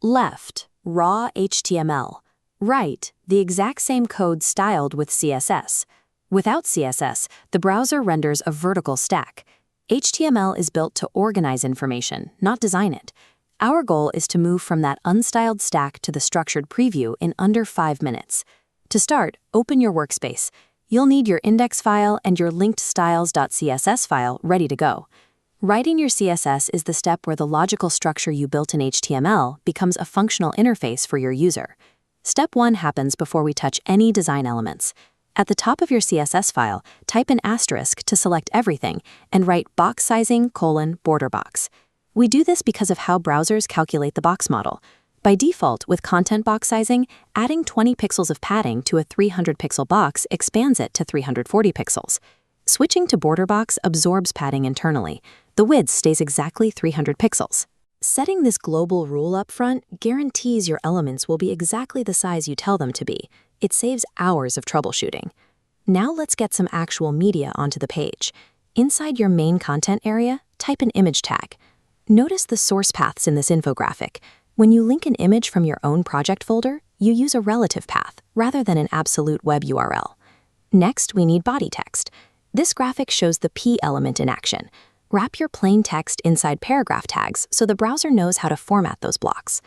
Left, raw HTML. Right, the exact same code styled with CSS. Without CSS, the browser renders a vertical stack. HTML is built to organize information, not design it. Our goal is to move from that unstyled stack to the structured preview in under 5 minutes. To start, open your workspace. You'll need your index file and your linked styles.css file ready to go. Writing your CSS is the step where the logical structure you built in HTML becomes a functional interface for your user. Step 1 happens before we touch any design elements. At the top of your CSS file, type an asterisk to select everything and write box sizing: border box. We do this because of how browsers calculate the box model. By default, with content box sizing, adding 20 pixels of padding to a 300-pixel box expands it to 340 pixels. Switching to border box absorbs padding internally. The width stays exactly 300 pixels. Setting this global rule up front guarantees your elements will be exactly the size you tell them to be. It saves hours of troubleshooting. Now let's get some actual media onto the page. Inside your main content area, type an image tag. Notice the source paths in this infographic. When you link an image from your own project folder, you use a relative path rather than an absolute web URL. Next, we need body text. This graphic shows the P element in action. Wrap your plain text inside paragraph tags so the browser knows how to format those blocks.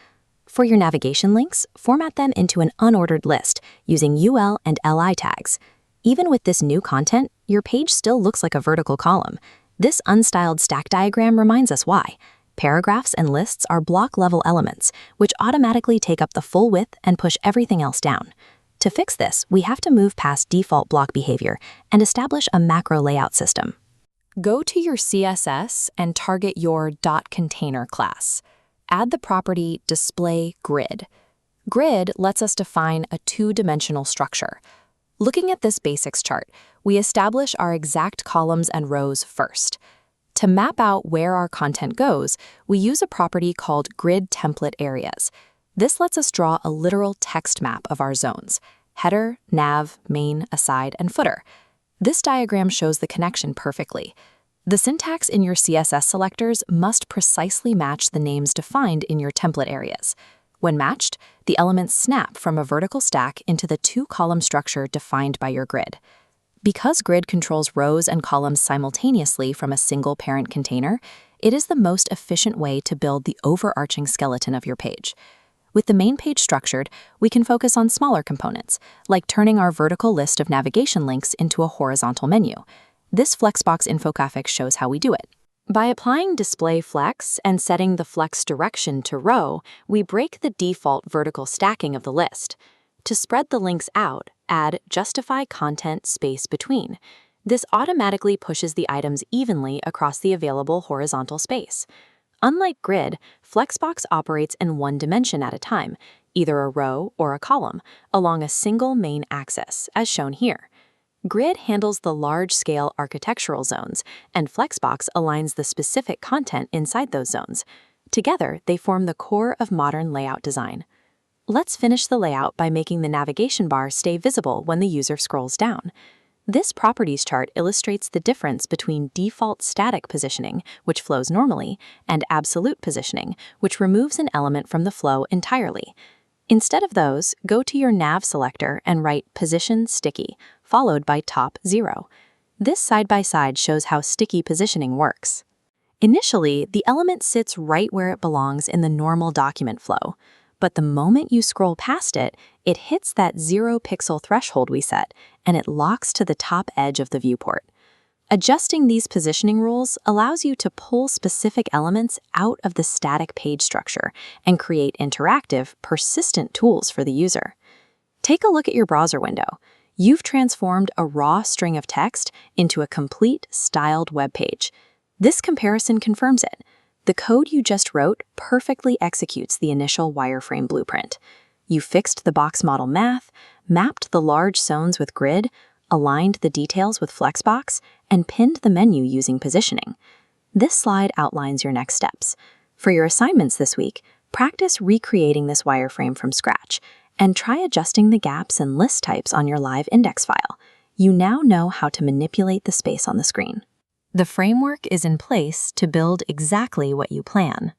For your navigation links, format them into an unordered list using UL and LI tags. Even with this new content, your page still looks like a vertical column. This unstyled stack diagram reminds us why. Paragraphs and lists are block-level elements, which automatically take up the full width and push everything else down. To fix this, we have to move past default block behavior and establish a macro layout system. Go to your CSS and target your .container class. Add the property display grid. Grid lets us define a two-dimensional structure. Looking at this basics chart, we establish our exact columns and rows first. To map out where our content goes, we use a property called grid template areas. This lets us draw a literal text map of our zones: header, nav, main, aside, and footer. This diagram shows the connection perfectly. The syntax in your CSS selectors must precisely match the names defined in your template areas. When matched, the elements snap from a vertical stack into the two-column structure defined by your grid. Because grid controls rows and columns simultaneously from a single parent container, it is the most efficient way to build the overarching skeleton of your page. With the main page structured, we can focus on smaller components, like turning our vertical list of navigation links into a horizontal menu. This Flexbox infographic shows how we do it. By applying display flex and setting the flex direction to row, we break the default vertical stacking of the list. To spread the links out, add justify content space between. This automatically pushes the items evenly across the available horizontal space. Unlike Grid, Flexbox operates in one dimension at a time, either a row or a column, along a single main axis, as shown here. Grid handles the large-scale architectural zones, and Flexbox aligns the specific content inside those zones. Together, they form the core of modern layout design. Let's finish the layout by making the navigation bar stay visible when the user scrolls down. This properties chart illustrates the difference between default static positioning, which flows normally, and absolute positioning, which removes an element from the flow entirely. Instead of those, go to your nav selector and write position sticky, followed by top 0. This side-by-side shows how sticky positioning works. Initially, the element sits right where it belongs in the normal document flow. But the moment you scroll past it, it hits that 0-pixel threshold we set, and it locks to the top edge of the viewport. Adjusting these positioning rules allows you to pull specific elements out of the static page structure and create interactive, persistent tools for the user. Take a look at your browser window. You've transformed a raw string of text into a complete, styled web page. This comparison confirms it. The code you just wrote perfectly executes the initial wireframe blueprint. You fixed the box model math, mapped the large zones with Grid, aligned the details with Flexbox, and pinned the menu using positioning. This slide outlines your next steps. For your assignments this week, practice recreating this wireframe from scratch, and try adjusting the gaps and list types on your live index file. You now know how to manipulate the space on the screen. The framework is in place to build exactly what you plan.